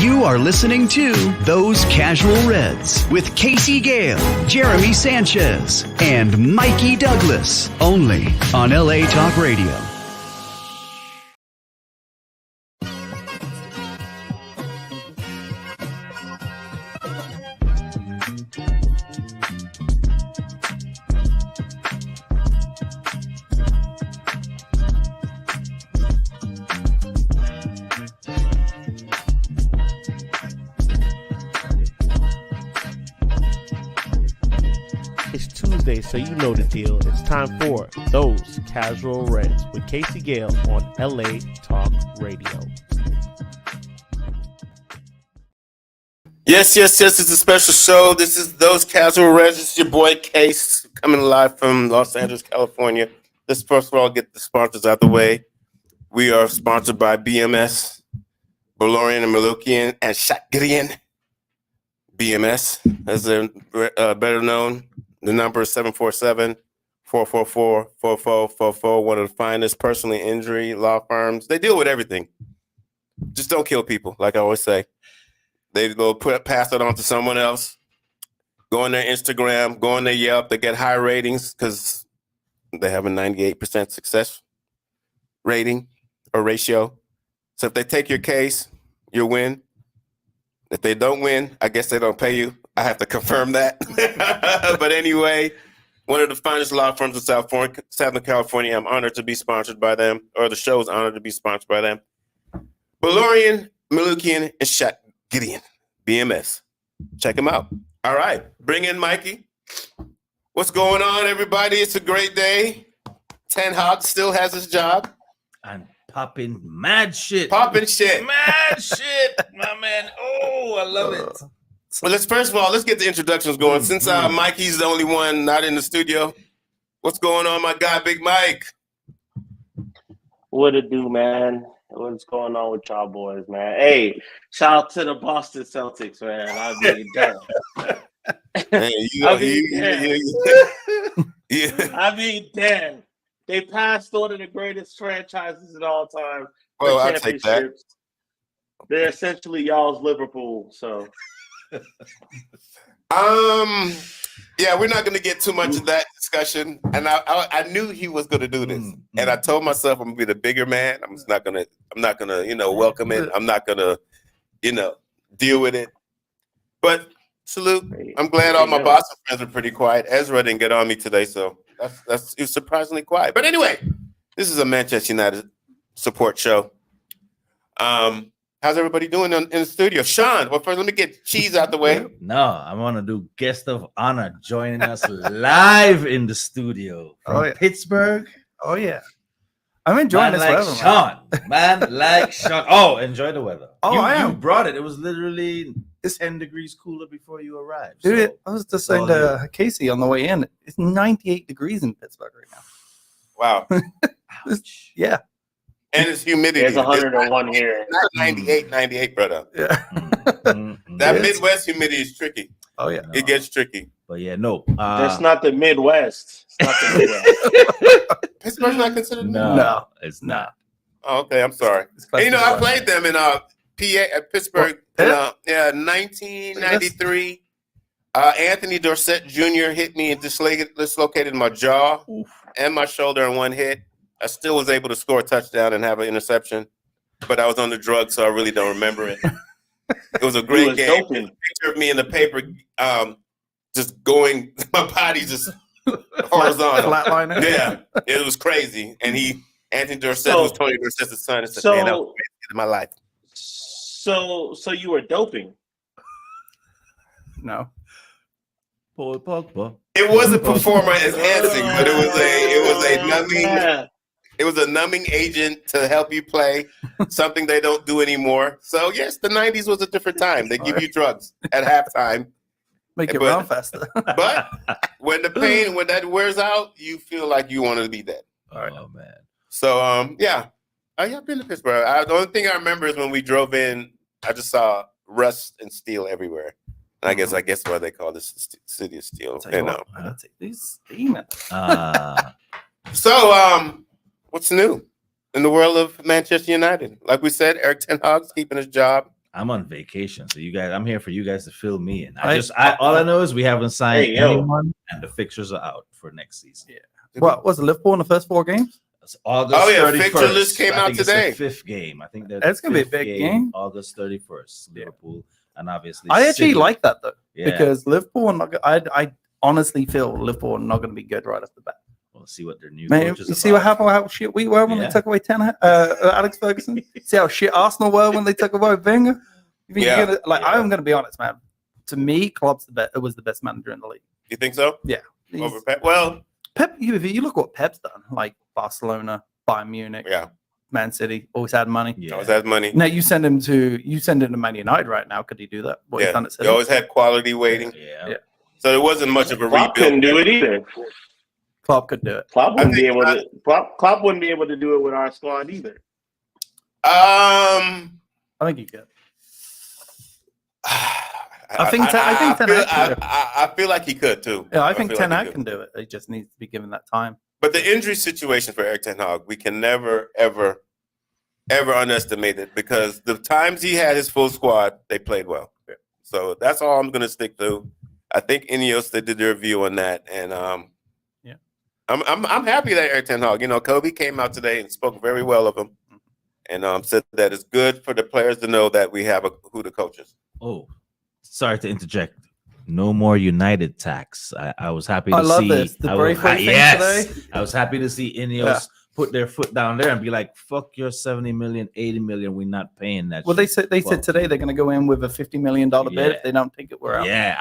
You are listening to Those Casual Reds with Casey Gayle, Jeremy Sanchez, and Mikey Douglas, only on LA Talk Radio. So you know the deal. It's time for Those Casual Reds with Casey Gayle on LA Talk Radio. Yes. It's a special show. This is Those Casual Reds. It's your boy Case coming live from Los Angeles, California. Let's first of all get the sponsors out the way. We are sponsored by BMS, Bolorian and Malukian, and Shotgrian. BMS, as they're better known. The number is 747-444-4444. One of the finest personally injury law firms. They deal with everything. Just don't kill people, like I always say. They will pass it on to someone else. Go on their Instagram, go on their Yelp. They get high ratings because they have a 98% success rating or ratio. So if they take your case, you win. If they don't win, I guess they don't pay you. I have to confirm that. But anyway, one of the finest law firms in Southern California. I'm honored to be sponsored by them, or the show is honored to be sponsored by them. Bolorian, Malukian, and Shotgrian. BMS. Check them out. All right. Bring in Mikey. What's going on, everybody? It's a great day. Ten Hog still has his job. And popping mad shit. Popping shit. Mad shit, my man. Oh, I love it. Well, let's get the introductions going. Since Mikey's the only one not in the studio, what's going on, my guy, Big Mike? What it do, man? What's going on with y'all boys, man? Hey, shout out to the Boston Celtics, man. I mean, damn. I mean, damn. They passed one of the greatest franchises of all time. Well, I'll take that. They're essentially y'all's Liverpool, so. Yeah, we're not going to get too much of that discussion. And I knew he was going to do this, and I told myself I'm going to be the bigger man. I'm not going to, welcome it. I'm not going to, deal with it. But salute. I'm glad all my Boston friends are pretty quiet. Ezra didn't get on me today, so it's surprisingly quiet. But anyway, this is a Manchester United support show. How's everybody doing in the studio? Sean, well, first let me get Cheese out the way. No, I want to do guest of honor joining us live in the studio from Pittsburgh. Oh, yeah. I'm enjoying this weather, man. Like Sean. Oh, enjoy the weather. Oh, you brought it. It was literally 10 degrees cooler before you arrived. Dude, I was just saying to Casey on the way in, it's 98 degrees in Pittsburgh right now. Wow. Yeah. And it's humidity. It's 101 here. Not 98, brother. Yeah. That Midwest humidity is tricky. Oh, yeah. It gets tricky. But yeah, no. That's not the Midwest. It's not the Midwest. Pittsburgh's not considered? No, it's not. Oh, okay. I'm sorry. And, I played them in PA at Pittsburgh in 1993. Anthony Dorsett Jr. hit me and dislocated my jaw and my shoulder in one hit. I still was able to score a touchdown and have an interception, but I was on the drugs, so I really don't remember it. It was a great game. There's a picture of me in the paper, just going, my body just horizontal. Flatlining. Yeah, it was crazy. And Anthony Dorsett was Tony Dorsett's son. And said, man, that was crazy in my life. So you were doping? No. Paul Pogba. It wasn't performer enhancing, but it was a numbing. It was a numbing agent to help you play, something they don't do anymore. So, yes, the 90s was a different time. They give you drugs at halftime. Make you run faster. But when that wears out, you feel like you want to be dead. All right. Oh, man. So, yeah. I've been to Pittsburgh. The only thing I remember is when we drove in, I just saw rust and steel everywhere. And I guess why they call this the city of steel. I'll take these emails. So, what's new in the world of Manchester United? Like we said, Eric Ten Hag's keeping his job. I'm on vacation, so I'm here for you guys to fill me in. All I know is we haven't signed anyone, and the fixtures are out for next season. Yeah. What was it, Liverpool in the first 4 games? It's August 31st. Fixture list came out today. It's the 5th game. I think that's gonna be a big game. August 31st, Liverpool, and obviously I actually like that though, Yeah. because Liverpool. I honestly feel Liverpool are not going to be good right off the bat. We'll see what their new Man, coach is you see about. how shit we were when they took away Alex Ferguson. See how shit Arsenal were when they took away Wenger. I'm going to be honest, man. To me, Klopp's was the best manager in the league. You think so? Yeah. Over Pep? Well, Pep. You look what Pep's done. Like Barcelona, Bayern Munich, Man City. Always had money. Yeah. Always had money. Now you send him to Man United right now. Could he do that? What he's done at City? He always had quality waiting. Yeah. So it wasn't much of a Klopp couldn't do it either. Klopp could do it. Klopp wouldn't be able to. Klopp wouldn't be able to do it with our squad either. I think he could. I feel like he could too. Yeah, I think Ten Hag can do it. He just needs to be given that time. But the injury situation for Erik Ten Hag, we can never, ever, ever underestimate it, because the times he had his full squad, they played well. So that's all I'm going to stick to. I think Ineos, they did their review on that, and I'm happy that Erik Ten Hag. You know, Kobe came out today and spoke very well of him, and said that it's good for the players to know that we have who the coach is. Oh, sorry to interject. No more United tax. I was happy to see. I love this. The Braithwaite thing today. I was happy to see Ineos put their foot down there and be like, "Fuck your 70 million, 80 million. We're not paying that." Well, they said today they're going to go in with a $50 million bid. If they don't take it, we're out. Yeah,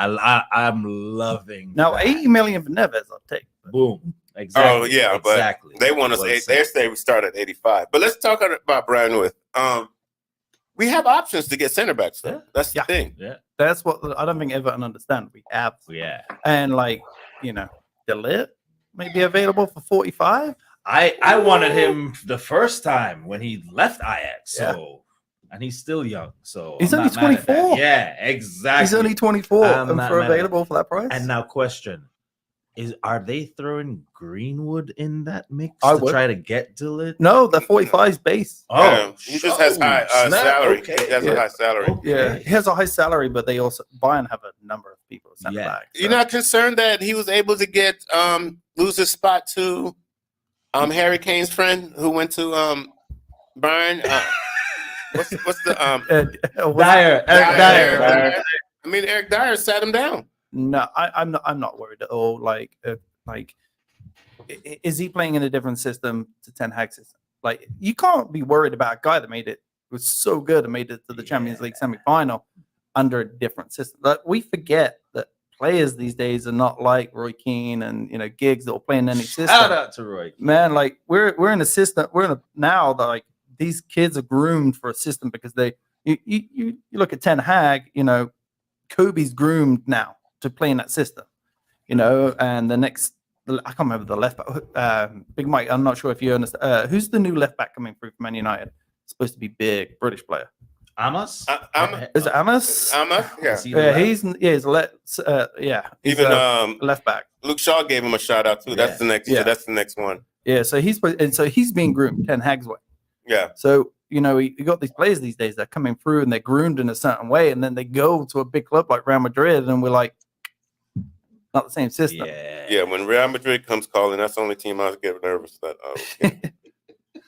I'm loving. Now that. 80 million for Neves, I'll take. Boom. Exactly. Oh yeah, but they want us. They say we start at 85. But let's talk about Brian With. We have options to get center backs. Though. That's the thing. Yeah, that's what I don't think Everton understand. We have. Yeah, and Delit may be available for 45. I wanted him the first time when he left Ajax. So. And he's still young, so he's only 24. Yeah, exactly. He's only 24 and available for that price. And now, question: are they throwing Greenwood in that mix to try to get to it? No, the 45 is base. He just has high salary. Okay. He has a high salary. Okay. Yeah, he has a high salary, but they also Bayern have a number of people sent back. So. You're not concerned that he was able to get lose his spot to Harry Kane's friend who went to Bayern. What's the Dyer? Eric Dyer. I mean, Eric Dyer sat him down. No, I'm not worried at all. Like, is he playing in a different system to Ten Hag's system? Like, you can't be worried about a guy that was so good and made it to the Champions League semi-final under a different system. Like, we forget that players these days are not like Roy Keane and Giggs that will play in any system. Shout out to Roy. Man, like we're in a system. Now that like these kids are groomed for a system because you look at Ten Hag. Kobe's groomed now to play in that system, and the next, I can't remember the left back, Big Mike. I'm not sure if you understand. Who's the new left back coming through from Man United? Supposed to be big British player. Amos? Is it Amos? Amos? Yeah. He's even left back. Luke Shaw gave him a shout out too. That's the next. Yeah. That's the next one. Yeah. So he's being groomed Ten Hag's way. Yeah. So you got these players these days that are coming through and they're groomed in a certain way, and then they go to a big club like Real Madrid, and we're like, not the same system. Yeah. When Real Madrid comes calling, that's the only team I was getting nervous that.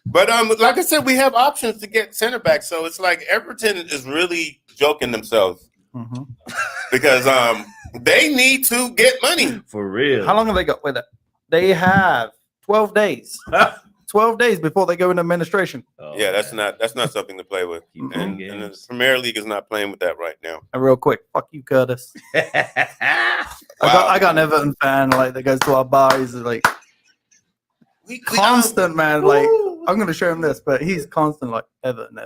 But like I said, we have options to get center back, so it's like Everton is really joking themselves because they need to get money for real. How long have they got with it? They have 12 days. 12 days before they go into administration. Yeah, that's not something to play with. And the Premier League is not playing with that right now. And real quick, fuck you, Curtis. I got an Everton fan that goes to our bar. He's like constant, man. Like, I'm going to show him this, but he's constant, like Everton.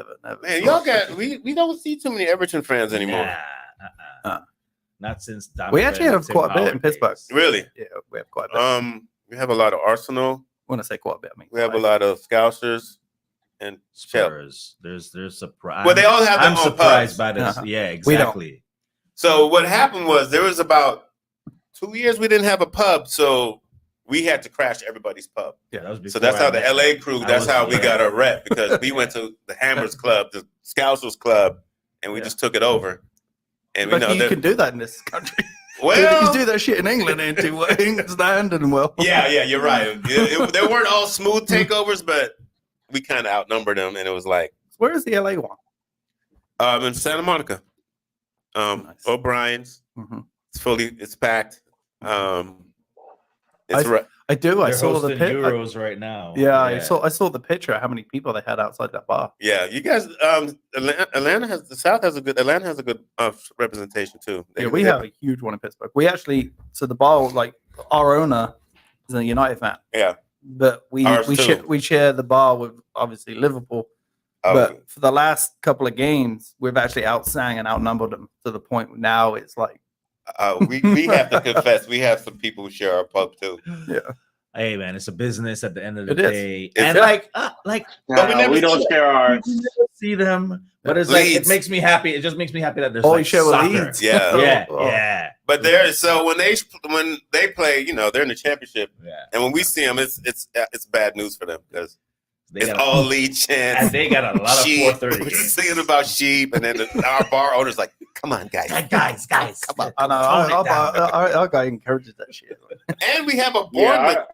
Man, y'all we don't see too many Everton fans anymore. Not since we actually have quite a bit in Pittsburgh. Really? Yeah, we have quite a bit. We have a lot of Arsenal. When I say quite a bit, I mean we have a lot of Scousers and Spurs. There's surprise. Well, they all have. I'm surprised by this. Yeah, exactly. So what happened was there was about 2 years we didn't have a pub, so we had to crash everybody's pub. Yeah, that was so that's how the LA crew. That's how we got our rep because we went to the Hammers Club, the Scousers Club, and we just took it over. And we But know you can do that in this country. well, you do that shit in England, ain't you? England's not and well. yeah, you're right. They weren't all smooth takeovers, but we kind of outnumbered them, and it was like, Where is the LA one? in Santa Monica, Nice. O'Brien's. Mm-hmm. It's packed. It's right. I do. They're I saw the hosting pit. Euros right now. Yeah, I saw the picture. How many people they had outside that bar? Yeah, you guys. Atlanta has Atlanta has a good representation too. Yeah, we have a huge one in Pittsburgh. We actually, so the bar, like our owner is a United fan. Yeah, But we share the bar with obviously Liverpool. But for the last couple of games, we've actually outsang and outnumbered them to the point now it's like we have to confess we have some people who share our pub too. Yeah. Hey man, it's a business at the end of the It is. day, It's and we don't share ours. you never see them. But it's like it makes me happy. It just makes me happy that there's Oh, like you share with soccer. Leeds. Yeah. Yeah. But when they play, you know, they're in the championship, and when we see them, it's bad news for them because it's all lead chants. And they got a lot of 4:30 We're games. singing about sheep, and then our bar owner's like, "Come on, guys, guys, come on." I know. Our guy encourages that shit. And we have a Bournemouth.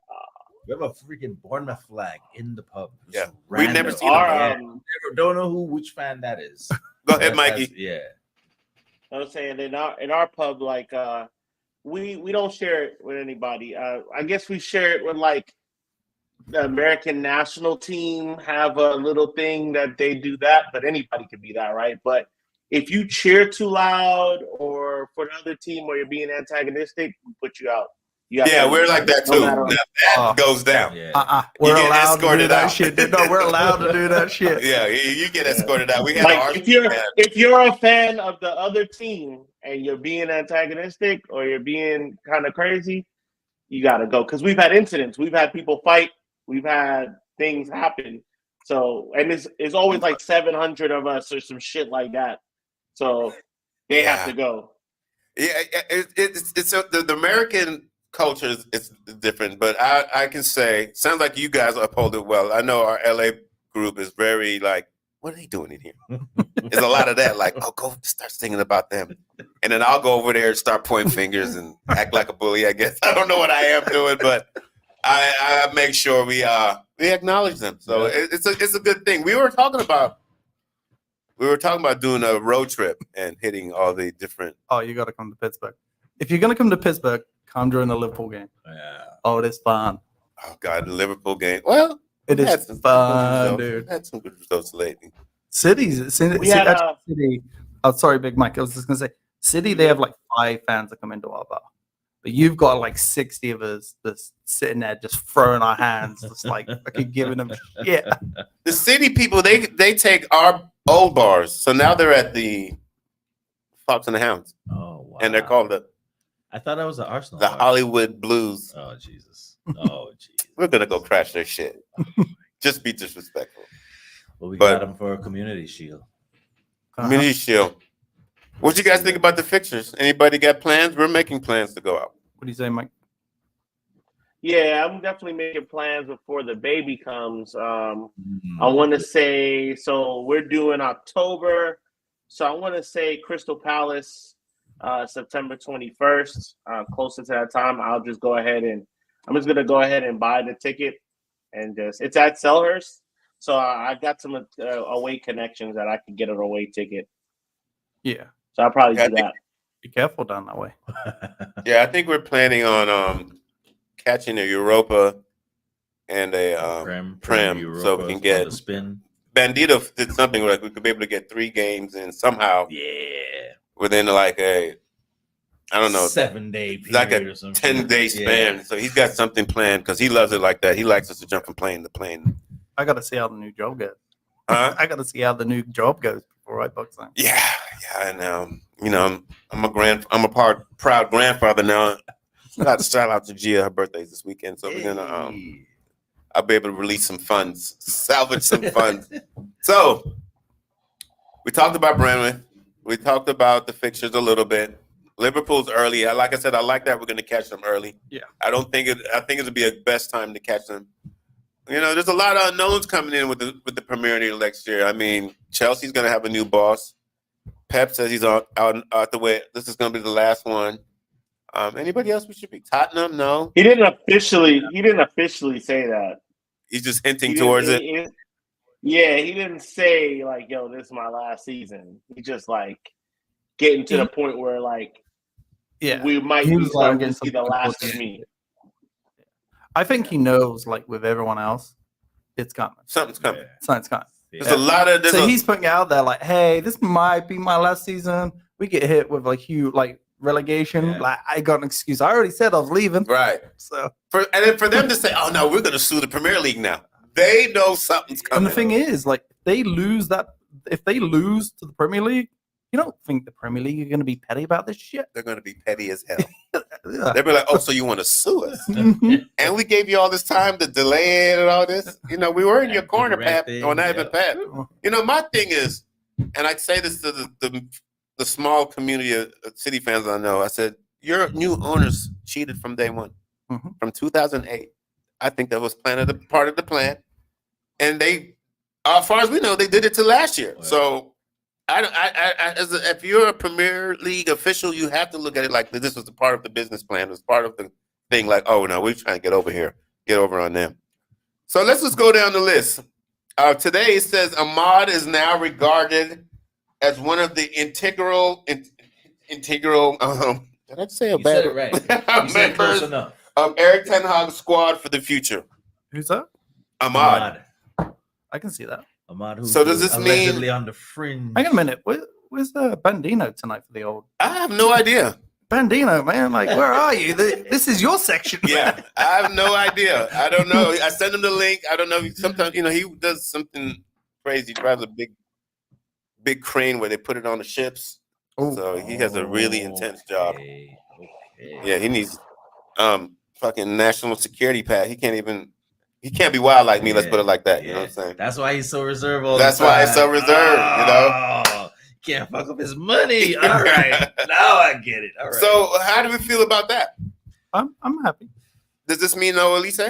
We have a freaking Bournemouth flag in the pub. Yeah. We We've never seen them. Don't know which fan that is. Go ahead, Mikey. Yeah. I was saying in our pub, like we don't share it with anybody. I guess we share it with like the American national team have a little thing that they do that, but anybody can be that, right? But if you cheer too loud or for the other team or you're being antagonistic, we put you out. We're like that too. Now that goes down. Yeah. We're get allowed to do escorted that out. shit. No, we're allowed to do that shit. Yeah, you get escorted out. We had Like if you're a fan of the other team and you're being antagonistic or you're being kind of crazy, you gotta go. Because we've had incidents. We've had people fight. We've had things happen. So and it's always like 700 of us or some shit like that. So they have to go. Yeah, it's the American culture is different, but I can say sounds like you guys uphold it well. I know our LA group is very like, what are they doing in here? There's a lot of that, like, oh, go start singing about them, and then I'll go over there and start pointing fingers and act like a bully. I guess I don't know what I am doing, but I make sure we acknowledge them. So it's a good thing. We were talking about doing a road trip and hitting all the different. Oh, you got to come to Pittsburgh. If you're gonna come to Pittsburgh, come during the Liverpool game. Yeah. Oh, it is fun. Oh God, the Liverpool game. Well, It is fun, dude. We've had some good results lately. City. City. Oh, sorry, Big Mike. I was just gonna say, City. They have like 5 fans that come into our bar, but you've got like 60 of us that's sitting there just throwing our hands, just like fucking giving them shit. The City people, they take our old bars, so now they're at the Fox and the Hounds. Oh wow. And they're called I thought that was the Arsenal. the Hollywood Blues. Oh Jesus. Oh Jesus. We're gonna go crash their shit. Just be disrespectful. Well, we got them for a community shield. Community Shield. What you guys think about the fixtures? Anybody got plans? We're making plans to go out. What do you say, Mike? Yeah, I'm definitely making plans before the baby comes. I want to say, so we're doing October. So I want to say Crystal Palace, September 21st. Closer to that time, I'm just going to go ahead and buy the ticket, and it's at Selhurst. So I got some away connections that I can get an away ticket. Yeah. So I'll probably do that. Be careful down that way. Yeah, I think we're planning on catching a Europa and a Prem so we can get the spin. Bandito did something like we could be able to get 3 games in somehow. Yeah. Within like I don't know, 7-day period, like a or something. 10-day span. Yeah. So he's got something planned because he loves it like that. He likes us to jump from plane to plane. I got to see how the new job goes. Huh? I got to see how the new job goes before I book something. Yeah, and you know, I'm a proud grandfather now. Got to shout out to Gia. Her birthday's this weekend, so we're gonna I'll be able to release some funds, salvage some funds. So we talked about Brentwood. We talked about the fixtures a little bit. Liverpool's early. Like I said, I like that we're going to catch them early. Yeah. I think it'll be a best time to catch them. You know, there's a lot of unknowns coming in with the Premier League next year. I mean, Chelsea's going to have a new boss. Pep says he's out the way. This is going to be the last one. Anybody else we should be? Tottenham? No. He didn't officially say that. He's just hinting towards it. Yeah, he didn't say like, "Yo, this is my last season." He just like getting to the point where like, we might be starting to see the last of me. I think he knows, like with everyone else, it's coming. Something's coming. Something's coming. There's a lot of. So he's putting out there like, "Hey, this might be my last season." We get hit with like huge like relegation. Like I got an excuse. I already said I was leaving. Right. So and then for them to say, "Oh no, we're going to sue the Premier League now," they know something's coming. And the thing is, like, if they lose to the Premier League, you don't think the Premier League are going to be petty about this shit? They're going to be petty as hell. They'll be like, "Oh, so you want to sue us?" And we gave you all this time to delay it and all this. You know, we were in your corner, Pat, or not even Pat. You know, my thing is, and I say this to the small community of City fans I know. I said, your new owners cheated from day one, from 2008. I think that was part of the plan, and they, as far as we know, they did it to last year. Wow. So, if you're a Premier League official, you have to look at it like this was a part of the business plan. It was part of the thing. Like, oh no, we're trying to get over on them. So let's just go down the list. Today it says Ahmad is now regarded as one of the integral. Did I say a bad? You said it right. You said close enough. Of Eric Ten Hag's squad for the future. Who's that? Ahmad. I can see that. Ahmad, who's so does this allegedly mean on the fringe? Hang on a minute. Where's Bandino tonight for the old? I have no idea. Bandino, man, like where are you? This is your section. Yeah, I have no idea. I don't know. I sent him the link. I don't know. Sometimes he does something crazy. He drives a big crane where they put it on the ships. Oh. So he has a really intense job. Okay. Yeah, he needs fucking national security pad. He can't be wild like me. Let's put it like that. You know what I'm saying? That's why he's so reserved. That's why he's so reserved. Can't fuck up his money. All right, now I get it. All right. So how do we feel about that? I'm happy. Does this mean no Elise?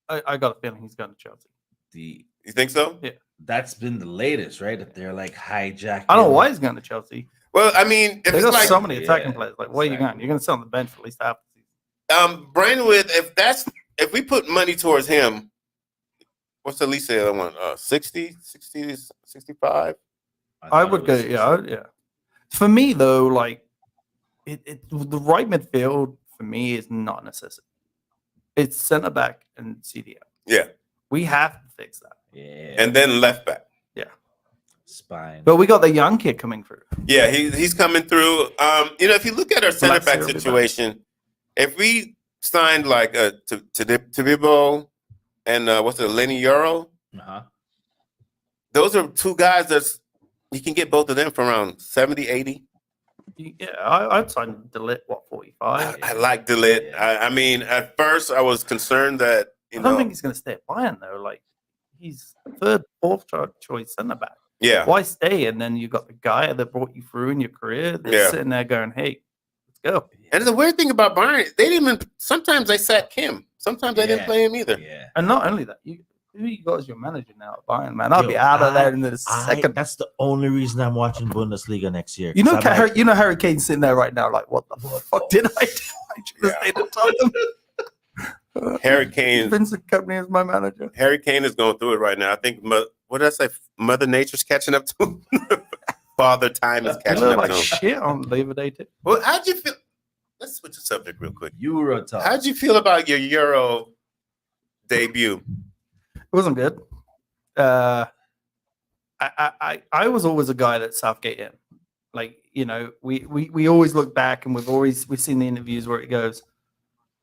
I got a feeling he's going to Chelsea. You think so? Yeah. That's been the latest, right? That they're like hijacking. I don't know why he's going to Chelsea. Well, I mean, if they got like, so many attacking players. Like, where are you going? You're going to sit on the bench for at least half the season. Brandwood, if we put money towards him, what's the least the other one? 60, 65? I would go, yeah. For me, though, like, the right midfield, for me, is not a necessity. It's center back and CDM. Yeah. We have to fix that. Yeah. And then left back. Yeah. Spine. But we got the young kid coming through. Yeah, he's coming through. If you look at our center back situation, if we signed like Tabibo and Lenny Euro, those are two guys you can get both of them for around 70, 80. Yeah, I'd sign DeLitt, 45? I like DeLitt. Yeah. I mean, at first I was concerned that, I don't think he's going to stay at Bayern, though. Like, he's third, fourth choice centre back. Yeah. Why stay? And then you got the guy that brought you through in your career that's sitting there going, hey, let's go. And the weird thing about Bayern, they didn't even, sometimes they sat Kim. Sometimes they didn't play him either. Yeah. And not only that, who you got as your manager now at Bayern, man? I'll be out of there in the second. That's the only reason I'm watching Bundesliga next year. You know, Harry Kane's sitting there right now, like, what the fuck did I do? I just stayed at Tottenham. Harry Kane. Vincent Company is my manager. Harry Kane is going through it right now. I think, what did I say? Mother Nature's catching up to him. Father Time is catching up to him. Shit on Labor Day too. Well, how'd you feel? Let's switch the subject real quick. Euro talk. How'd you feel about your Euro debut? It wasn't good. I was always a guy that Southgate in. Like, we always look back and we've seen the interviews where it goes,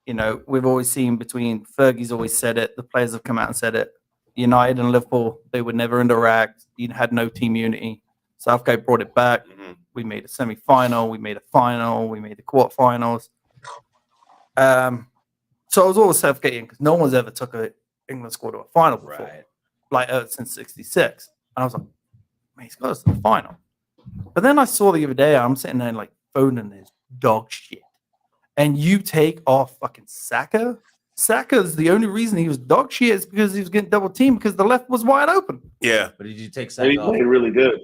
we've always seen between Fergie's always said it, the players have come out and said it. United and Liverpool, they would never interact. You had no team unity. Southgate brought it back. Mm-hmm. We made a semi-final. We made a final. We made the quarterfinals. So I was always Southgate because no one's ever took a England squad to a final before, since '66. And I was like, man, he's got us to the final. But then I saw the other day, I'm sitting there like phoning this dog shit. And you take off fucking Saka. Saka's the only reason he was dog shit is because he was getting double teamed because the left was wide open. Yeah. But did you take Saka he played really good.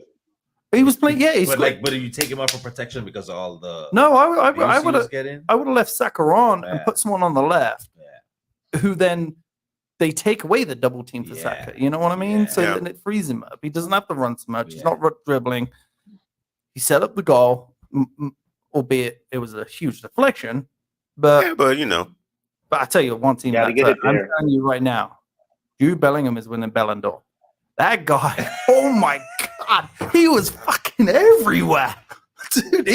He was playing. Yeah, but you take him out for protection because of all the. No, I would have. getting. I would have left Saka on and put someone on the left, who then they take away the double team for Saka. You know what I mean? So then it frees him up. He doesn't have to run so much. He's not dribbling. He set up the goal, albeit it was a huge deflection. But you know. But I tell you one team. I'm telling you right now, Jude Bellingham is winning Ballon d'Or. That guy, oh my God, he was fucking everywhere, dude.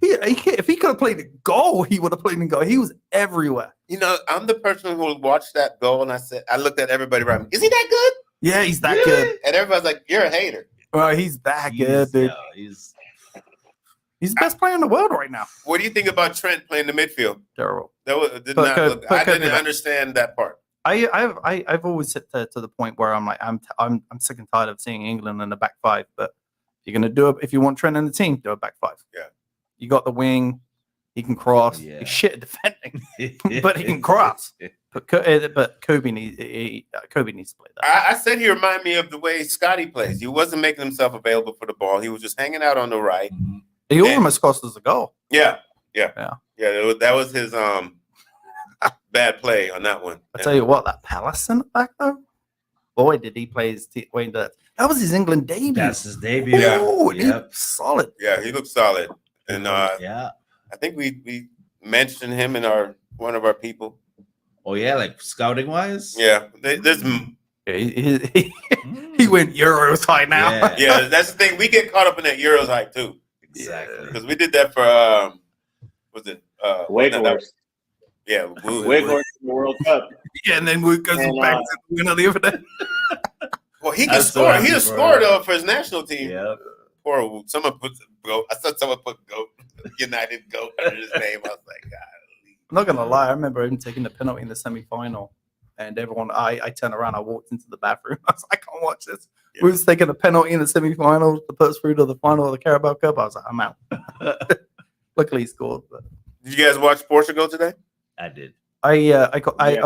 If he could have played a goal, he would have played in goal. He was everywhere. You know, I'm the person who watched that goal, and I looked at everybody around me. Is he that good? Yeah, he's that good. And everybody's like, "You're a hater." Well, he's that good, dude. He's the best player in the world right now. What do you think about Trent playing the midfield? Terrible. I didn't understand that part. I've always hit to the point where I'm like I'm sick and tired of seeing England in the back five. But if you're gonna do it, if you want Trent in the team, do a back five. Yeah, you got the wing, he can cross. He's shit at defending, but he can cross. But Kobe needs to play that. I said he reminded me of the way Scotty plays. He wasn't making himself available for the ball. He was just hanging out on the right. He almost cost us a goal. Yeah. That was his bad play on that one. I tell you what, that Palace in the back though, boy, did he play his that was his England debut. That's his debut. Oh, he looked solid. Yeah, he looked solid. And I think we mentioned him in one of our people. Oh yeah, like scouting wise. Yeah, he went Euros high now. Yeah, that's the thing. We get caught up in that Euros hype too. Exactly. Because we did that for was it Weghorst? Yeah, Weghorst in the World Cup. Yeah, and then Wood goes back to the winner the other day. Well, he can score. He a scorer though for his national team. Yeah. Or someone put GOAT. I saw someone put GOAT, United GOAT under his name. I was like, God. I'm not gonna lie. I remember him taking the penalty in the semi-final, and everyone. I turned around. I walked into the bathroom. I was like, I can't watch this. Yeah. We was taking a penalty in the semi-final to put us through to the final of the Carabao Cup. I was like, I'm out. Luckily, he scored. But. Did you guys watch Portugal today? I did. I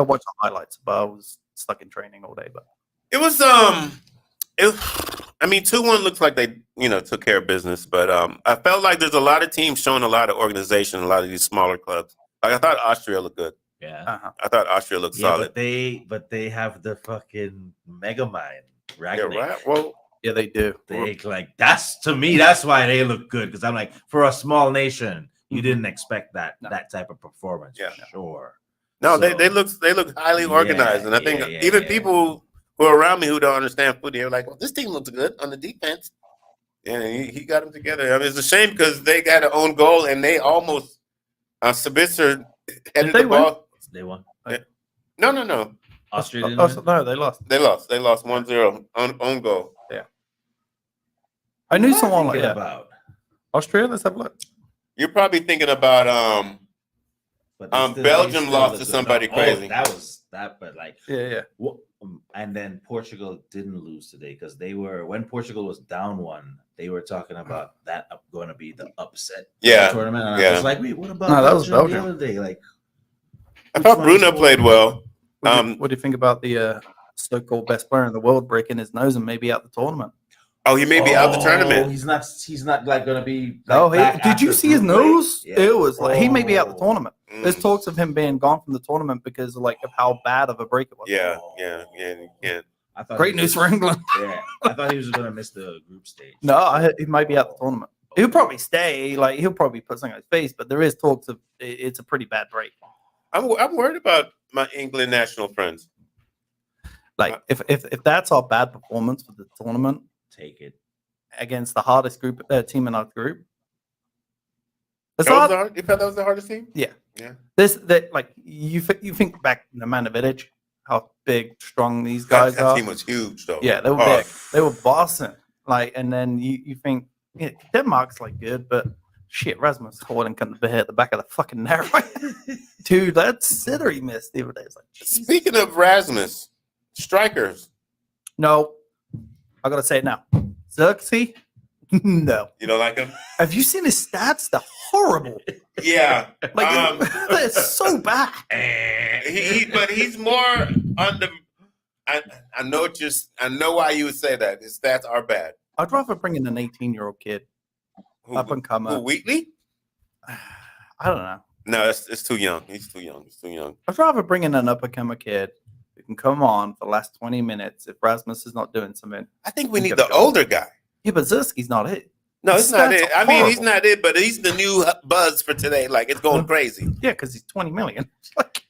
watched the highlights, but I was stuck in training all day. But it was 2-1 looks like they took care of business, but I felt like there's a lot of teams showing a lot of organization, a lot of these smaller clubs. Like I thought Austria looked good. Yeah, I thought Austria looked solid. But they have the fucking mega mind. Yeah, right. Well, yeah, they do. That's why they look good, because I'm like, for a small nation, you didn't expect that type of performance. Yeah, for sure. No, so, they look highly organized, and I think even people who are around me who don't understand footy are like, well, this team looks good on the defense, and he got them together. I mean, it's a shame because they got an own goal and they almost Sabitzer headed the ball. They won. Yeah. No. Austria didn't win? No, they lost. They lost 1-0 on goal. Yeah. I knew someone like that. About Austria? Let's have a look. You're probably thinking about Belgium lost to somebody crazy. Yeah. And then Portugal didn't lose today because when Portugal was down 1, they were talking about that going to be the upset tournament. And I was like, wait, what about that was Belgium the other day? Like, I thought Bruno played well. What do you think about the so-called best player in the world breaking his nose and maybe out the tournament? Oh, he may be out the tournament. He's not like going to be. Did you see his nose? Yeah. It was like he may be out the tournament. There's talks of him being gone from the tournament because of how bad of a break it was. Yeah. I thought great news for England. Yeah, I thought he was going to miss the group stage. No, he might be out the tournament. He'll probably stay. Like he'll probably put something on his face, but there is talks of it's a pretty bad break. I'm worried about my England national friends. Like if that's our bad performance for the tournament, take it against the hardest team in our group. You felt that was the hardest team? Yeah. You think back to the Manovic, how big, strong these guys are. That team was huge, though. Yeah, they were big. They were bossing. And then you think Denmark's good, but shit, Rasmus Højlund couldn't hit the back of the fucking net, right? Dude, that sitter he missed the other day. Speaking of Rasmus, strikers. No, I gotta say it now. Xerxes. No. You don't like him? Have you seen his stats? They're horrible. Yeah. They're so bad. But he's more on the I know why you would say that. His stats are bad. I'd rather bring in an 18-year-old kid up and come Who, up. Wheatley? I don't know. No, it's too young. He's too young. He's too young. I'd rather bring in an up-and-comer kid who can come on for the last 20 minutes if Rasmus is not doing something. I think we You need gotta the go. older guy. Yeah, but Zerski's not it. No, it's not That's it. I mean, he's horrible. not it, but he's the new buzz for today. Like, it's going crazy. Yeah, because he's 20 million. Like,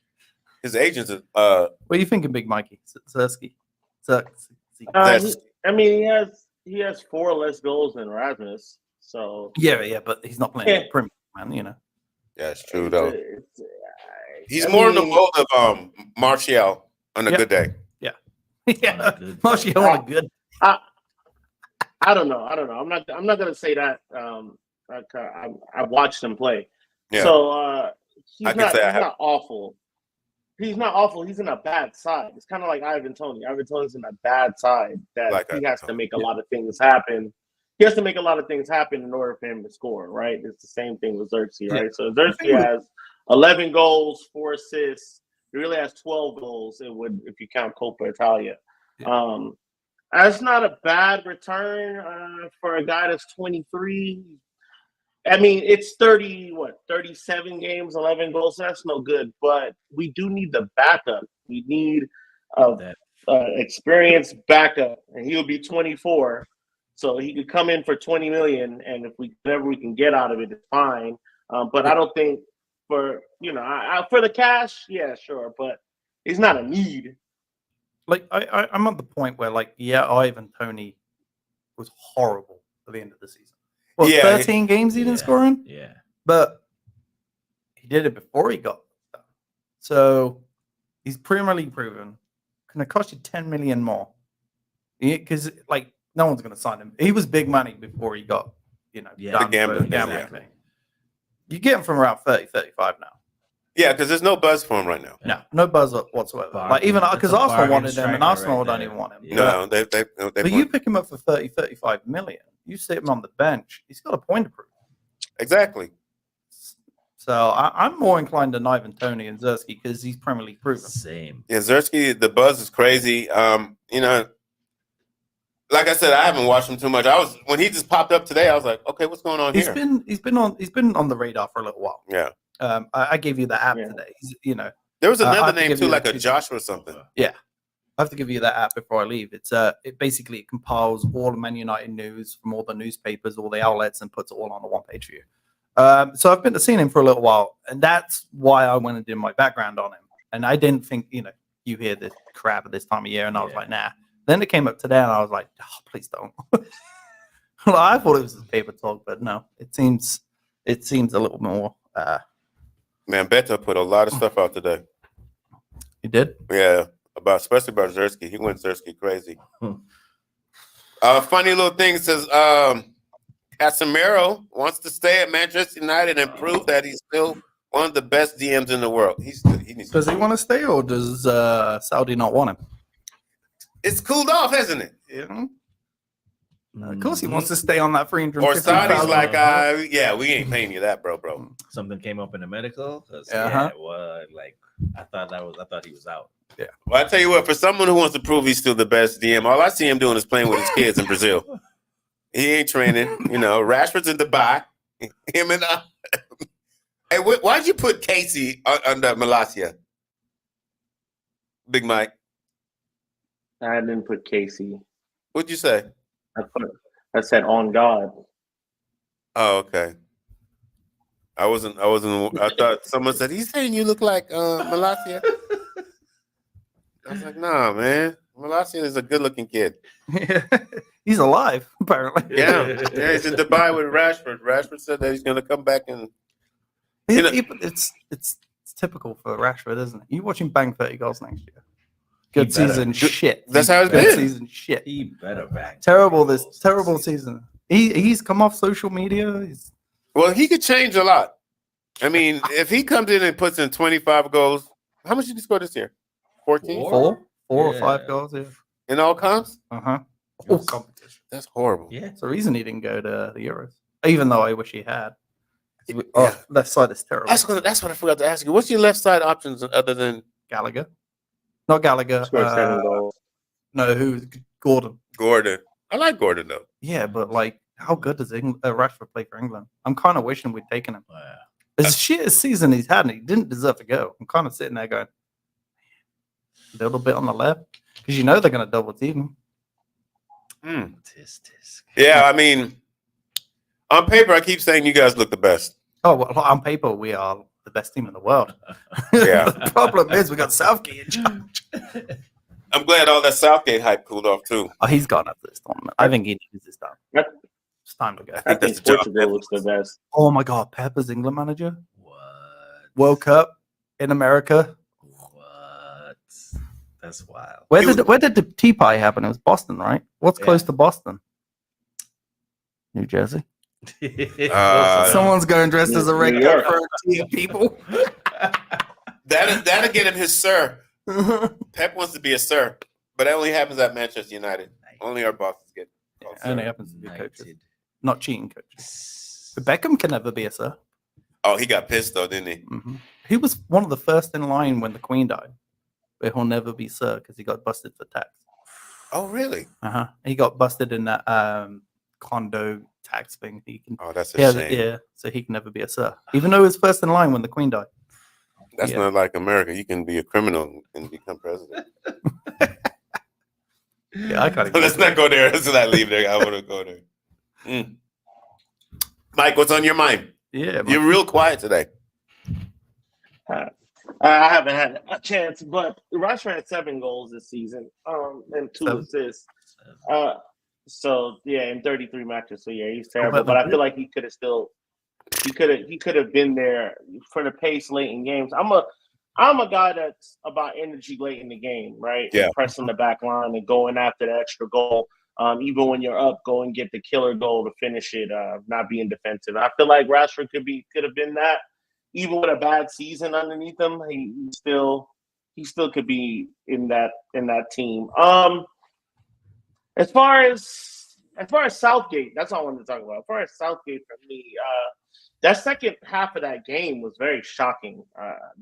His agents are, what are you thinking, Big Mikey? Zersky. I mean, he has 4 less goals than Rasmus. So Yeah, but he's not playing in the Premier, man. You know. yeah, it's true, though. He's I more in the mean- mold of Martial on a Yep. good day. Yeah, good- Martial on a good. I don't know. I'm not gonna say that. I've watched him play. Yeah. So he's I can not say I he's have. not awful. He's not awful. He's in a bad side. It's kind of like Ivan Toney. Ivan Toney's in a bad side that Like he Ivan has to Toney. make a lot of things happen. He has to make a lot of things happen in order for him to score, right? It's the same thing with Xerxes, right? So Xerxes has 11 goals, 4 assists. He really has 12 goals. It would, if you count Coppa Italia. That's not a bad return for a guy that's 23. I mean, it's 37 games, 11 goals. So that's no good. But we do need the backup. We need experienced backup, and he'll be 24, so he could come in for 20 million, and if whatever we can get out of it is fine. But I don't think for the cash, yeah, sure, but it's not a need. Like I'm at the point where Ivan Toney was horrible at the end of the season. Well, Yeah, 13 games he didn't score in, Yeah. but he did it before he got done. So he's Premier League proven. Going to cost you 10 million more because no one's going to sign him. He was big money before he got done the gambling thing. You get him from around 30, 35 now. Yeah, because there's no buzz for him right now. No buzz whatsoever. Bargain. Even That's because a Arsenal bargain wanted him, and striker Arsenal right don't there. even want him. Yeah. No, they But you pick him up for 30, 35 million. You sit him on the bench. He's got a point to prove. exactly. So I'm more inclined to Ivan Toney and Zersky because he's Premier League proven. Same. Yeah, Xerxes, the buzz is crazy. Like I said, I haven't watched him too much. When he just popped up today, I was like, okay, what's going on He's here? been on the radar for a little while. Yeah. I gave you the app today. There was I another have to name give too, you like a a few- Josh or something. I have to give you that app before I leave. It basically compiles all the Man United news from all the newspapers, all the outlets, and puts it all on the one page view. So I've been seeing him for a little while, and that's why I went and did my background on him. And I didn't think, you hear this crap at this time of year, and I was like, nah. Then it came up today, and I was like, oh, please don't. Well, I thought it was a paper talk, but no, it seems a little more. Man, Beto put a lot of stuff out today. You did? Yeah, especially about Xerxes. He went Xerxes crazy. Funny little thing says Casemiro wants to stay at Manchester United and prove that he's still one of the best DMs in the world. He needs Does he want to stay, or does Saudi not want him? It's cooled off, hasn't it? Yeah. Of course, he wants to stay on that 350. Or Saudi's like, yeah, we ain't paying you that, bro. Something came up in the medical. 'Cause, Uh-huh. I thought he was out. Yeah. Well, I tell you what, for someone who wants to prove he's still the best DM, all I see him doing is playing with his kids in Brazil. He ain't training. Rashford's in Dubai. Him and hey, why'd you put Casey under Malacia? Big Mike. I didn't put Casey. What'd you say? I said on God. Oh, okay. I wasn't. I thought someone said he's saying you look like Malacia. I was like, nah, man. Malacia is a good-looking kid. He's alive, apparently. Yeah, he's in Dubai with Rashford. Rashford said that he's going to come back and. It's typical for Rashford, isn't it? You watch him bang 30 goals next year. Good season, shit. That's how it's Good been. season, shit. He better back. Terrible season. He's come off social media. Well, he could change a lot. I mean, if he comes in and puts in 25 goals, how much did he score this year? 14? Four or Yeah. 5 goals, yeah. In all comps? Uh-huh. All competition. That's horrible. Yeah. It's the reason he didn't go to the Euros. Even though I wish he had. Yeah. Left side is terrible. That's what I forgot to ask you. What's your left side options other than Gallagher. Not Gallagher. Scored 7 goals. No, who's Gordon. Gordon? I like Gordon, though. Yeah, but like, how good does Rashford play for England? I'm kind of wishing we'd taken him. Oh, yeah. As shit as season he's had, and he didn't deserve to go. I'm kind of sitting there going, a little bit on the left, because they're going to double team him. Yeah, I mean, on paper, I keep saying you guys look the best. Oh, well, on paper, we are the best team in the world. Yeah. The problem is we got Southgate in charge. I'm glad all that Southgate hype cooled off too. Oh, he's gone after this tournament. I think he needs this time. It's time to go. I think Portugal looks the best. Oh my God, Pepper's England manager. What? World Cup in America. What? That's wild. Where did the tea party happen? It was Boston, right? What's close to Boston? New Jersey. Someone's going dressed as a red cup for a tea of people. That'll get him his sir. Pep wants to be a sir, but that only happens at Manchester United. Only our bosses get. Only happens to be coaches, not cheating coaches. But Beckham can never be a sir. Oh, he got pissed though, didn't he? Mm-hmm. He was one of the first in line when the Queen died, but he'll never be sir because he got busted for tax. Oh, really? He got busted in that condo tax thing. He can. Oh, that's a shame. Yeah, so he can never be a sir, even though he was first in line when the Queen died. That's not like America. You can be a criminal and become president. Yeah, I can't. Let's not go there. Let's not leave there. I want to go there. Mike, what's on your mind? Yeah, you're real quiet today. I haven't had a chance, but Rashford had 7 goals this season, and 2 assists. So yeah, in 33 matches. So yeah, he's terrible. But I feel like he could have been there for the pace late in games. I'm a guy that's about energy late in the game, right? Yeah. And pressing the back line and going after the extra goal. Even when you're up, go and get the killer goal to finish it, not being defensive. I feel like Rashford could have been that. Even with a bad season underneath him, he still could be in that team. As far as Southgate, that's all I wanted to talk about. As far as Southgate for me, that second half of that game was very shocking.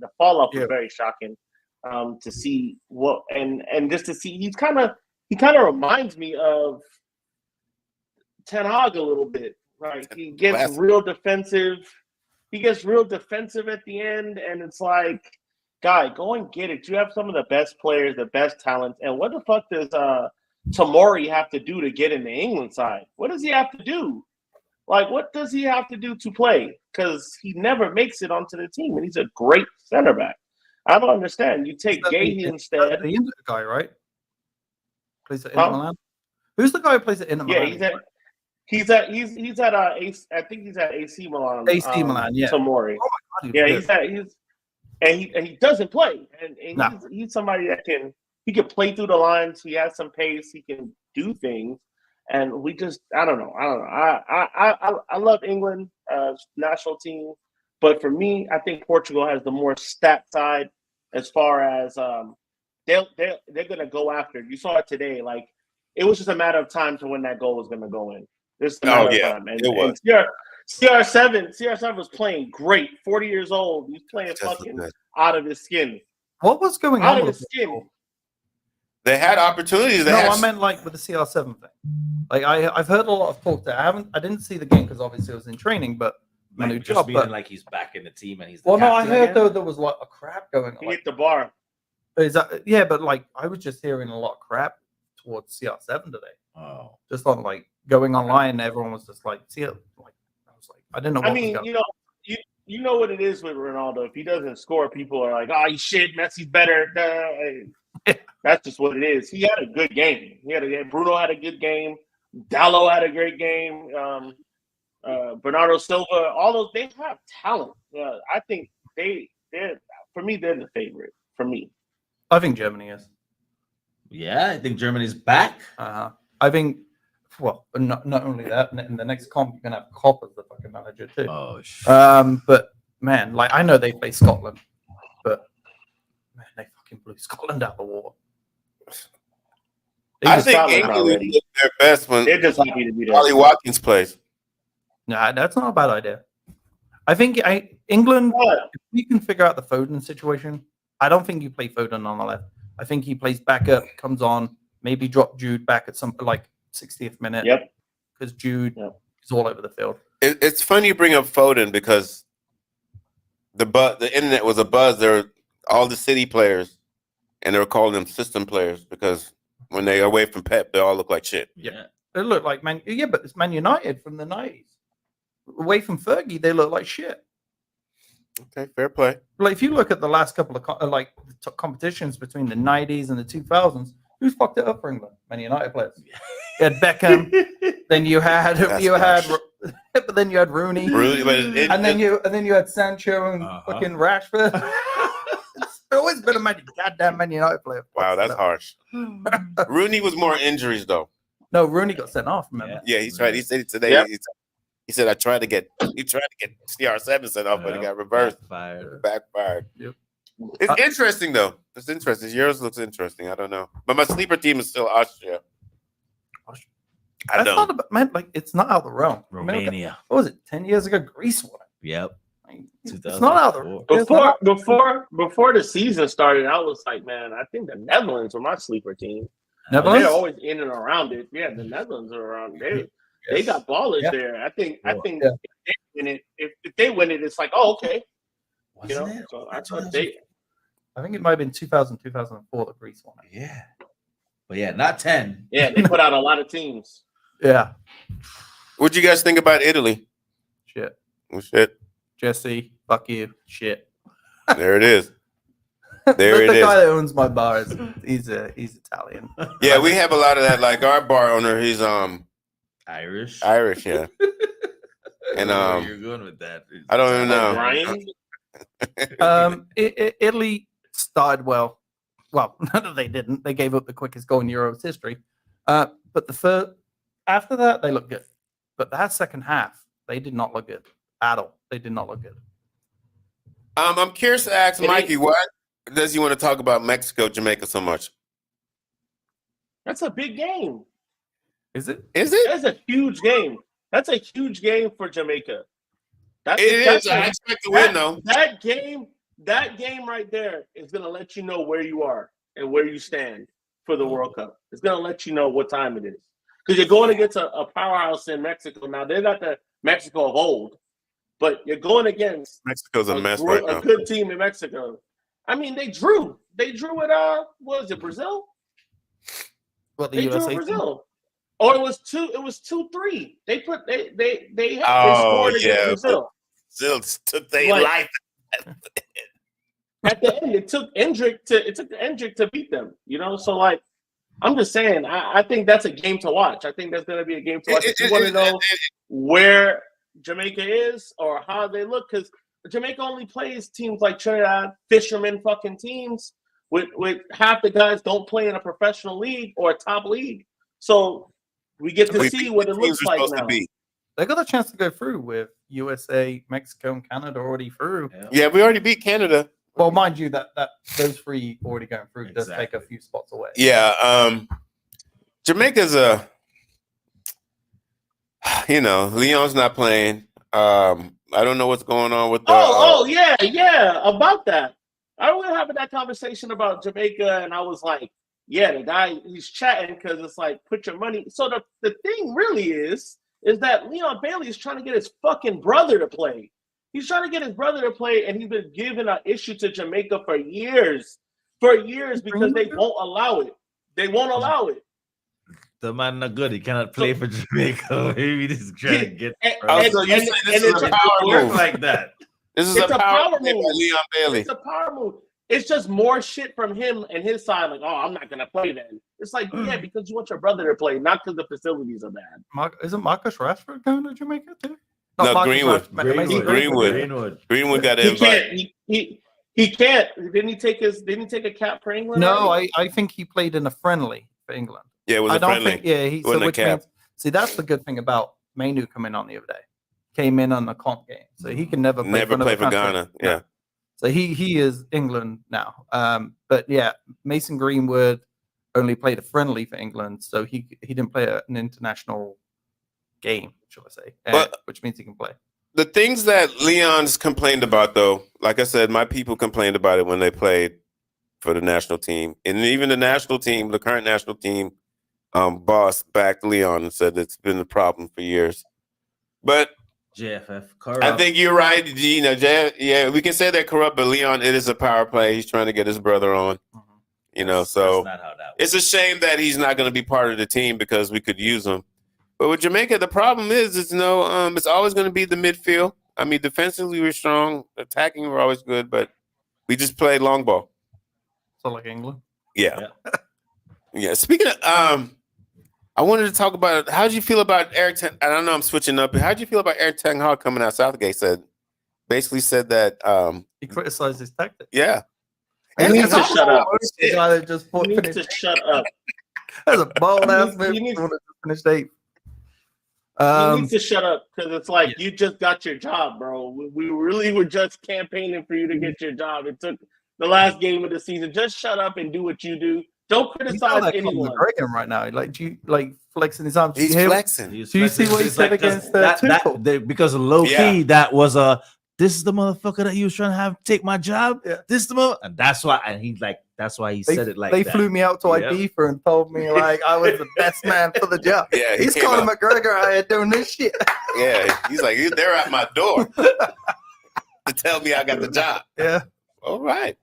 The fall off was very shocking to see what and just to see he kind of reminds me of Ten Hag a little bit. Right, he gets real defensive. He gets real defensive at the end, and it's like, guy, go and get it. You have some of the best players, the best talents, and what the fuck does Tomori have to do to get in the England side? What does he have to do? Like, what does he have to do to play? Because he never makes it onto the team, and he's a great center back. I don't understand. You take Gayle instead. The Inter guy, right? Plays at Inter Milan. Who's the guy who plays at Inter Milan? Yeah, he's at I think he's at AC Milan. AC Milan, yeah. Tomori. Oh my God, he doesn't play, and he's somebody that can play through the lines. He has some pace. He can do things, and we just I don't know. I love England national team, but for me, I think Portugal has the more stat side as far as they're gonna go after it. You saw it today. Like, it was just a matter of time to when that goal was gonna go in. Oh yeah, and, it was. And CR7 was playing great. 40 years old. He's playing fucking out of his skin. What was going on? Out of his skin. They had opportunities. I meant like with the CR7 thing. Like I've heard a lot of talk there. I didn't see the game because obviously I was in training, but my new job. Like he's back in the team and he's. I heard though there was like a crap going on. He hit the bar. Is that but like I was just hearing a lot of crap towards CR7 today. Oh, just on like going online, everyone was just like, I was like, I didn't know. I mean, you know what it is with Ronaldo. If he doesn't score, people are like, "Oh, you shit, Messi's better." That's just what it is. He had a good game. Bruno had a good game. Dallo had a great game. Bernardo Silva, all those, they have talent. I think they're for me, they're the favorite. For me, I think Germany is. Yeah, I think Germany's back. I think. Well, not only that, in the next comp, you're gonna have Klopp as the fucking manager too. Oh shit. But man, like I know they play Scotland, but man, they fucking blew Scotland out the water. I think England did their best when they're just happy to be there. Ollie Watkins plays. Nah, that's not a bad idea. I think England, if we can figure out the Foden situation, I don't think you play Foden on the left. I think he plays back up, comes on, maybe drop Jude back at some like 60th minute. Yep. because Jude is all over the field. It's funny you bring up Foden because the internet was a buzz. There were all the City players, and they were calling them system players because when they are away from Pep, they all look like shit. Yeah, they look like but it's Man United from the 90s. Away from Fergie, they look like shit. Okay, fair play. Like if you look at the last couple of competitions between the 90s and the 2000s, who's fucked it up for England? Man United players. You had Beckham, then you had but then you had Rooney, and then you had Sancho and fucking Rashford. It's always been a goddamn Man United player. Wow, that's harsh. Rooney was more injuries though. No, Rooney got sent off. Remember? Yeah, he's right. He said it today. He said he tried to get CR7 sent off, but it got reversed. Backfired. Yep. It's interesting though. It's interesting. Yours looks interesting. I don't know, but my sleeper team is still Austria. I know. It's not out of the realm. Romania. What was it? 10 years ago, Greece won it. Yep. It's not out of the realm. Before the season started, I was like, man, I think the Netherlands were my sleeper team. Netherlands? They're always in and around it. Yeah, the Netherlands are around. They got ballers there. I think if they win it, it's like, oh, okay. So I think it might have been 2000, 2004 that Greece won it. Yeah. But yeah, not 10. Yeah, they put out a lot of teams. Yeah. What'd you guys think about Italy? Shit. Well, shit. Jesse, fuck you. Shit. There it is. The guy that owns my bar he's Italian. Yeah, we have a lot of that. Like our bar owner, he's Irish, yeah. And you're going with that. I don't even know. Italy started well. Well, no, they didn't. They gave up the quickest goal in Euros history. But after that, they looked good. But that second half, they did not look good at all. They did not look good. I'm curious to ask Mikey, what does he want to talk about Mexico, Jamaica so much? That's a big game. Is it? That's a huge game. That's a huge game for Jamaica. It is. I expect to win, though. That game right there is going to let you know where you are and where you stand for the World Cup. It's going to let you know what time it is. Because you're going against a powerhouse in Mexico. Now, they're not the Mexico of old, but you're going against Mexico's a mess right now. A good team in Mexico. I mean, they drew. They drew with what was it, Brazil? What, the they USA drew with Brazil. Team? Or it was 2-3. They scored against Brazil. Brazil took their life. At the end, it took Endrick to beat them. So like, I'm just saying, I think that's a game to watch. I think that's going to be a game to watch. If you want to know where Jamaica is or how they look, because Jamaica only plays teams like Trinidad, fisherman fucking teams, with half the guys don't play in a professional league or a top league. So we get to see what it looks like now. They got a chance to go through with USA, Mexico, and Canada already through. Yeah, we already beat Canada. Well, mind you, that those three already going through does take a few spots away. Yeah, Jamaica's Leon's not playing. I don't know what's going on with the. Yeah, about that. I was having that conversation about Jamaica, and I was like, yeah, the guy, he's chatting because it's like, put your money. So the thing really is that Leon Bailey is trying to get his fucking brother to play. He's trying to get his brother to play, and he's been giving an issue to Jamaica for years because they won't allow it. They won't allow it. The man not good. He cannot play for Jamaica. Maybe this is trying to get. This is a power move like that. This is a power move by Leon Bailey. It's a power move. It's just more shit from him and his side. Like, oh, I'm not gonna play then. It's like, yeah, because you want your brother to play, not because the facilities are bad. Isn't Marcus Rashford going to Jamaica too? No, Greenwood got an invite. He can't. Didn't he take a cap for England? No, I think he played in a friendly for England. Yeah, it was a friendly. He wasn't a cap. See, that's the good thing about Mainu coming on the other day. Came in on the comp game, so he can never play for Ghana. Yeah. So he is England now. But yeah, Mason Greenwood only played a friendly for England, so he didn't play an international game, shall I say, which means he can play. The things that Leon's complained about, though, like I said, my people complained about it when they played for the national team. And even the national team, the current national team, boss backed Leon and said it's been a problem for years. But JFF corrupt. I think you're right. You know, yeah, we can say they're corrupt, but Leon, it is a power play. He's trying to get his brother on. You know, so that's not how that it's a shame that he's not going to be part of the team because we could use him. But with Jamaica, the problem is it's always going to be the midfield. I mean, defensively we're strong, attacking we're always good, but we just play long ball. So like England. Yeah. Yeah. Speaking of, I wanted to talk about how did you feel about Eric? I don't know, I'm switching up. How did you feel about Eric Ten Hag coming out? Southgate basically said that he criticized his tactics. Yeah. He needs to shut up. The guy that just He needs to shut up. That's a bold ass move. He needs to finish eighth. He needs to shut up because it's like you just got your job, bro. We really were just campaigning for you to get your job. It took the last game of the season. Just shut up and do what you do. Don't criticize anyone. Right now, like do you like flexing his arms? He's flexing. Do you see what he said against Tuchel? Because low key that was this is the motherfucker that he was trying to have take my job. Yeah. This is the mother, and that's why. And he's like, that's why he said it like they that. flew me out to Ibiza and told me like I was the best man for the job. Yeah, he's Conor McGregor out here doing this shit. Yeah, he's like they're at my door to tell me I got the job. Yeah, all right,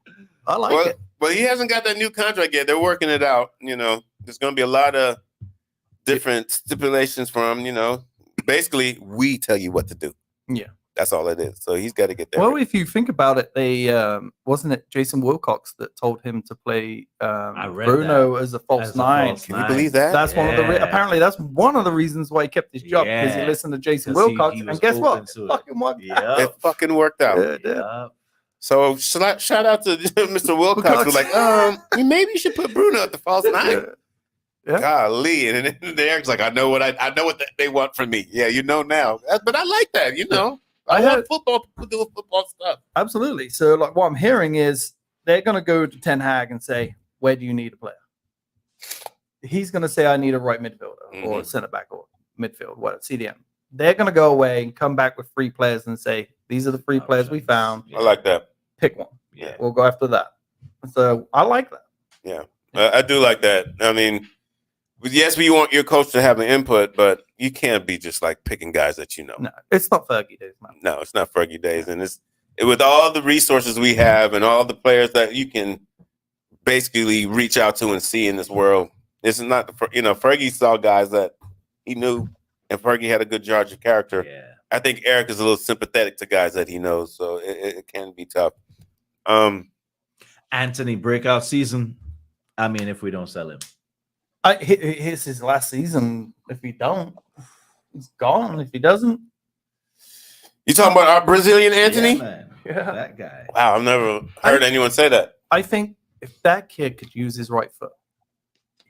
I like it. Well, he hasn't got that new contract yet. They're working it out. You know, there's going to be a lot of different stipulations for him. You know, basically, we tell you what to do. Yeah. That's all it is. So he's got to get there. Well, if you think about it, they wasn't it Jason Wilcox that told him to play Bruno as a false nine. Can you believe that? That's one of the apparently that's one of the reasons why he kept his job because he listened to Jason Wilcox. And guess what? It fucking worked out. It fucking worked out. Yeah. So shout out to Mr. Wilcox. Who's like, maybe you should put Bruno at the false nine. Yeah. Golly, and then Eric's like, I know what they want from me. Yeah, you know now. But I like that. You know. I want football people doing football stuff. Absolutely. So, like, what I'm hearing is they're going to go to Ten Hag and say, "Where do you need a player?" He's going to say, "I need a right midfielder or center back or midfield, what CDM." They're going to go away and come back with 3 players and say, "These are the 3 players we found." I like that. Pick one. Yeah, we'll go after that. So I like that. Yeah, I do like that. I mean, yes, we want your coach to have an input, but you can't be just like picking guys that you know. No, it's not Fergie days, man. No, it's not Fergie days, and with all the resources we have and all the players that you can basically reach out to and see in this world. This is not Fergie saw guys that he knew, and Fergie had a good judge of character. Yeah. I think Eric is a little sympathetic to guys that he knows, so it can be tough. Anthony breakout season. I mean, if we don't sell him. Here's his last season. If he don't, he's gone. If he doesn't, you talking about our Brazilian Anthony? Yeah, man. Yeah. That guy. Wow, I've never heard anyone say that. I think if that kid could use his right foot,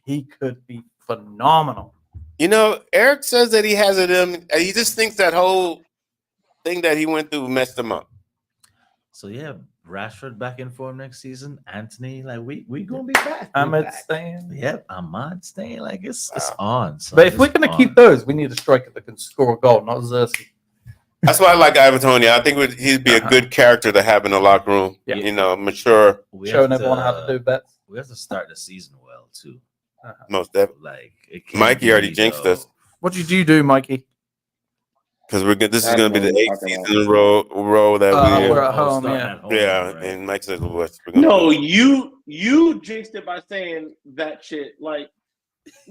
he could be phenomenal. You know, Eric says that he has it in. He just thinks that whole thing that he went through messed him up. So yeah, Rashford back in form next season. Anthony, like we gonna be back. Ahmed staying. Yep, Ahmad staying. Like it's on. So but if we're gonna keep those, we need a striker that can score a goal, not Xerxes. That's why I like Ivan Toney. I think he'd be a good character to have in the locker room. Yeah. You know, mature, showing everyone how to do bets. We have to start the season well too. Most definitely. Like Mikey already jinxed us. What did you do, Mikey? Because this is going to be the 8th season in a row that we're at home. Yeah, right? And Mike says, "No, you jinxed it by saying that shit." Like,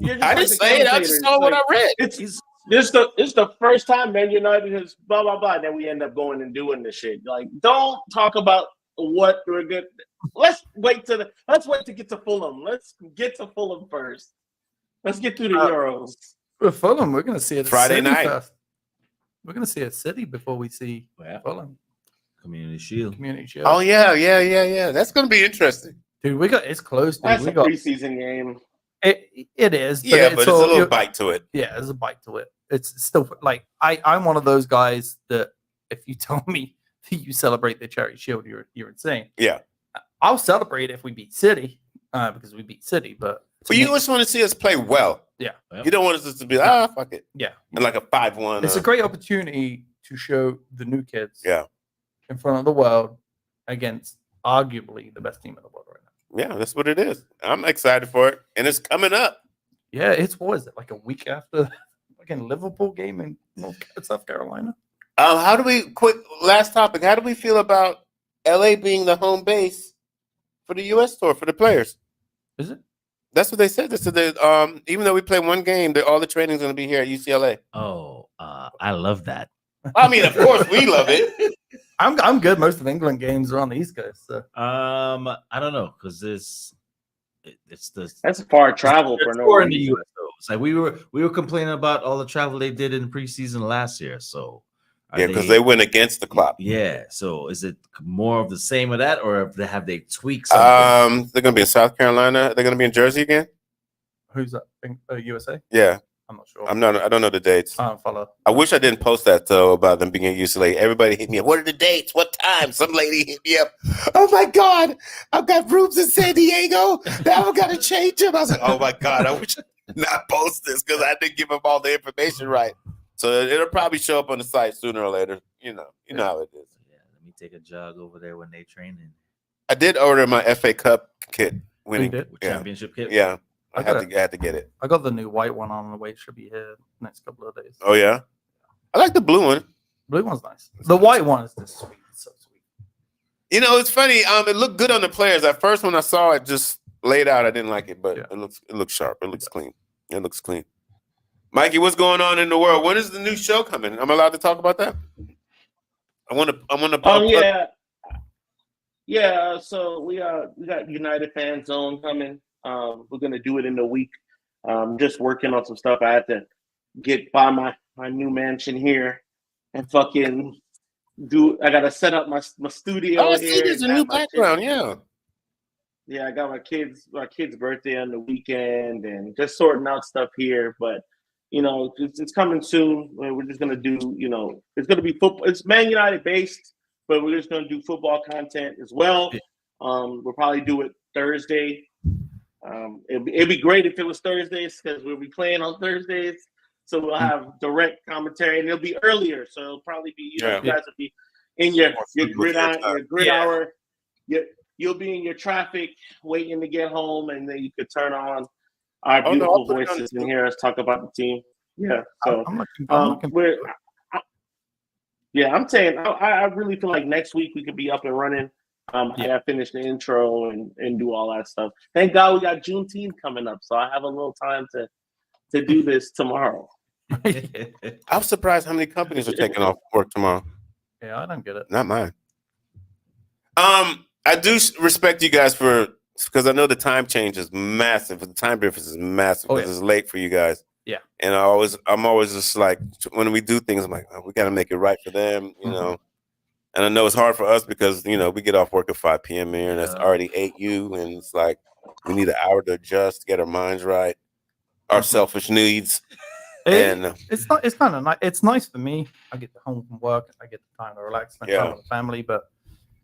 I didn't say it. I just saw what I read. It's the first time Man United has blah blah blah. Then we end up going and doing this shit. Like, don't talk about what we're good. Let's wait to get to Fulham. Let's get to Fulham first. Let's get through the Euros. With Fulham, we're going to see it Friday night. First. We're going to see a City before we see Fulham. Community Shield. Oh yeah. That's going to be interesting, dude. It's close. Dude. That's a preseason game. It is. But it's a little bite to it. Yeah, there's a bite to it. It's still like I'm one of those guys that if you tell me that you celebrate the Charity Shield, you're insane. Yeah, I'll celebrate if we beat City because we beat City, but you just want to see us play well. Yeah, you don't want us to be fuck it. Yeah, and like a 5-1. It's a great opportunity to show the new kids. Yeah, in front of the world against arguably the best team in the world right now. Yeah, that's what it is. I'm excited for it, and it's coming up. Yeah, it's what is it like a week after fucking Liverpool game in South Carolina? How do we last topic? How do we feel about LA being the home base for the US tour for the players? Is it? That's what they said. They said that even though we play one game, all the training's going to be here at UCLA. Oh, I love that. I mean, of course we love it. I'm good. Most of England games are on the East Coast. So. I don't know because it's that's far travel for no in the reason. US. Though. It's like we were complaining about all the travel they did in preseason last year. So because they went against the clock. Yeah. So is it more of the same of that, or have they tweaked something? They're going to be in South Carolina. They're going to be in Jersey again. Who's that? USA? Yeah. I'm not sure. I don't know the dates. I don't follow. I wish I didn't post that though about them being at UCLA. Everybody hit me up. What are the dates? What time? Some lady hit me up. Oh my God, I've got rooms in San Diego. Now I've got to change them. I was like, oh my God, I wish I did not post this because I didn't give them all the information right. So it'll probably show up on the site sooner or later. You know how it is. Yeah, let me take a jog over there when they training. I did order my FA Cup kit. Winning championship kit. Yeah. I had to get it. I got the new white one on the way. Should be here next couple of days. Oh yeah, I like the blue one. Blue one's nice. The white one is just sweet. It's so sweet. You know, it's funny. It looked good on the players. At first, when I saw it just laid out, I didn't like it, but it looks sharp. It looks clean. It looks clean. Mikey, what's going on in the world? When is the new show coming? I'm allowed to talk about that. I want to. Yeah. So we got United Fan Zone coming. We're gonna do it in a week. Just working on some stuff. I had to get by my new mansion here and fucking I gotta set up my studio. Oh, I see there's a new background. Yeah, I got my kid's birthday on the weekend and just sorting out stuff here. But it's coming soon. We're just gonna do. It's gonna be football. It's Man United based, but we're just gonna do football content as well. We'll probably do it Thursday. It'd be great if it was Thursdays because we'll be playing on Thursdays, so we'll have direct commentary and it'll be earlier. So it'll probably be you guys will be in your grid hour. You'll be in your traffic waiting to get home, and then you could turn on our beautiful voices and hear us talk about the team. Yeah, so I'm saying I really feel like next week we could be up and running. I gotta finish the intro and do all that stuff. Thank God we got Juneteenth coming up, so I have a little time to do this tomorrow. I'm surprised how many companies are taking off work tomorrow. Yeah, I don't get it. Not mine. I do respect you guys because I know the time change is massive. The time difference is massive because it's late for you guys. Yeah, and I'm always just like when we do things, I'm like, we got to make it right for them, you know. And I know it's hard for us because, we get off work at 5 p.m. here, and that's already 8 and it's like we need an hour to adjust, get our minds right, our selfish needs. It's kind of nice. It's nice for me. I get home from work, I get the time to relax, spend time with the family, but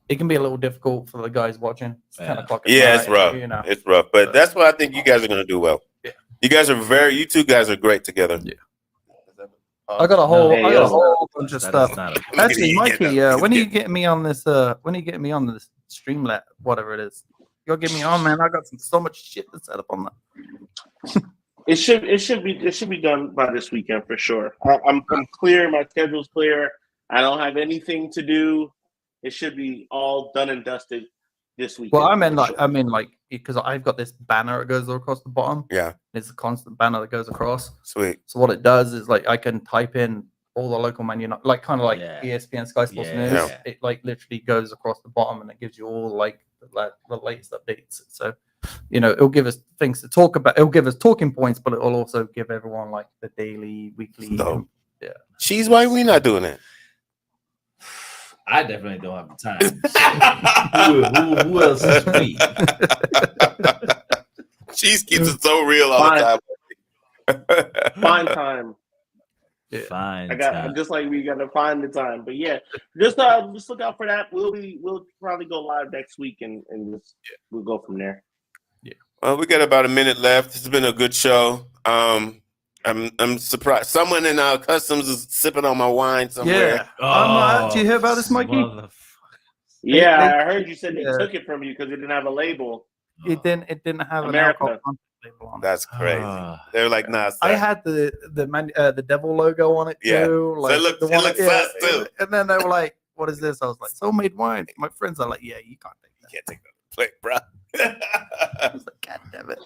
it can be a little difficult for the guys watching. It's 10 o'clock at night, it's rough. It's rough, but that's why I think you guys are going to do well. Yeah, you two guys are great together. Yeah. I got a whole bunch of stuff. Actually, Mikey, when are you getting me on this? When are you getting me on this Streamlet, whatever it is? You'll get me on, man. I got so much shit to set up on that. It should be done by this weekend for sure. I'm clear. My schedule's clear. I don't have anything to do. It should be all done and dusted this weekend. Well, I mean, because I've got this banner that goes across the bottom. Yeah, it's a constant banner that goes across. Sweet. So what it does is I can type in all the local Man United, kind of like ESPN, Sky Sports News. Yeah. It literally goes across the bottom and it gives you all the latest updates. So it'll give us things to talk about. It'll give us talking points, but it'll also give everyone the daily, weekly. So, Cheese, why are we not doing it? I definitely don't have the time. Who else is free? Cheese keeps it so real all the time. Find time. Yeah. Just like we gotta find the time. But just look out for that. We'll probably go live next week and we'll go from there. Yeah. Well, we got about a minute left. This has been a good show. I'm surprised. Someone in our customs is sipping on my wine somewhere. Yeah. Did you hear about this, Mikey? Yeah, I heard you said they took it from you because it didn't have a label. It didn't have an alcohol content. label on it. That's crazy. They're like, nah. Son. I had the devil logo on it too. So it looks sus too. And then they were like, "What is this?" I was like, "Homemade wine." My friends are like, "Yeah, you can't take that." You can't take that plate, bro. I was like, "God damn it."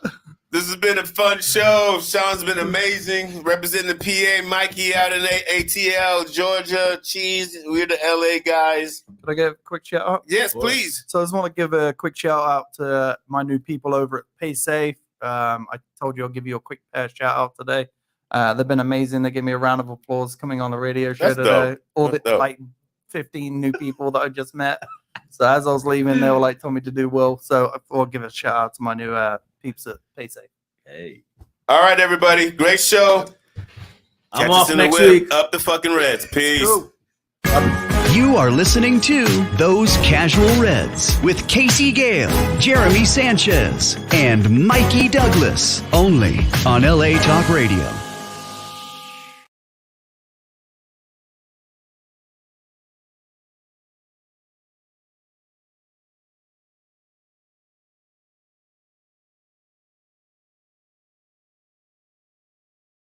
This has been a fun show. Sean's been amazing. Representing the PA, Mikey out in ATL, Georgia. Cheese. We're the LA guys. Could I give a quick shout out? Yes, please. So I just want to give a quick shout out to my new people over at Pay Safe. I told you I'll give you a quick shout out today. They've been amazing. They gave me a round of applause coming on the radio show today. Dope. All That's the dope. like 15 new people that I just met. So as I was leaving, they were like, told me to do well. So I'll give a shout out to my new peeps at Pay Safe. Hey. All right, everybody. Great show. I'm Catch off us in the next whip. week. Up the fucking Reds. Peace. Cool. You are listening to Those Casual Reds with Casey Gayle, Jeremy Sanchez, and Mikey Douglas, only on LA Talk Radio.